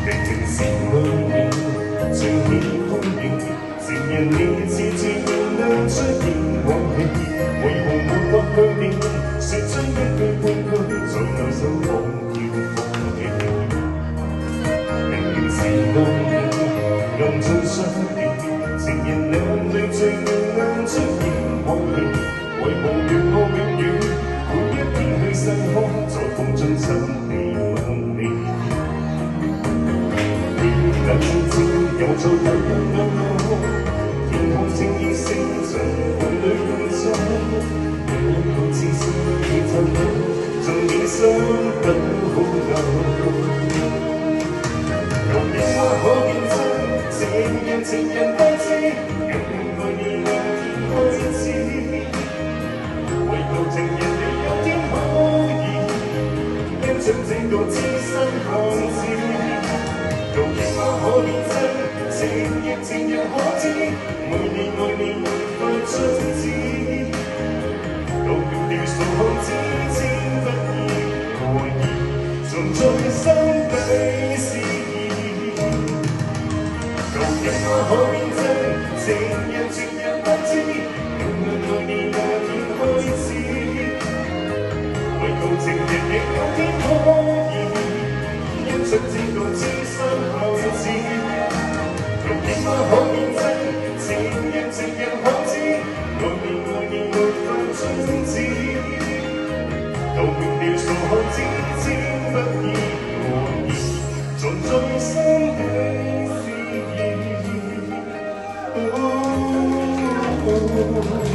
明明是愛你，盡顯歡迎，承認你次次面對出現勇氣，為何沒法去面對，說出一句半句，在內心仿要放棄。明明是愛你，暗中相戀，承認兩對最亮出現勇氣，為何讓我永遠每一天去細看，在風中親你吻你。冷靜又做有天空正熱星辰伴侶共奏，兩個似是已透露，盡已相等好久。若變幻可見真，情人不知，讓愛你那天開始。為求情人你有天可以跟着這個痴心漢子。若變幻可見真，情人可知，愛你沒法阻止。到了掉數看之千不易何以，藏在心底思意。若變幻可見真，情人不知，愛你那天開始。為求情人亦有天可以因出這個痴心漢子。若變幻可見真，情人可知，愛你沒法阻止。到了掉數看之千不易何以，藏在心底思意。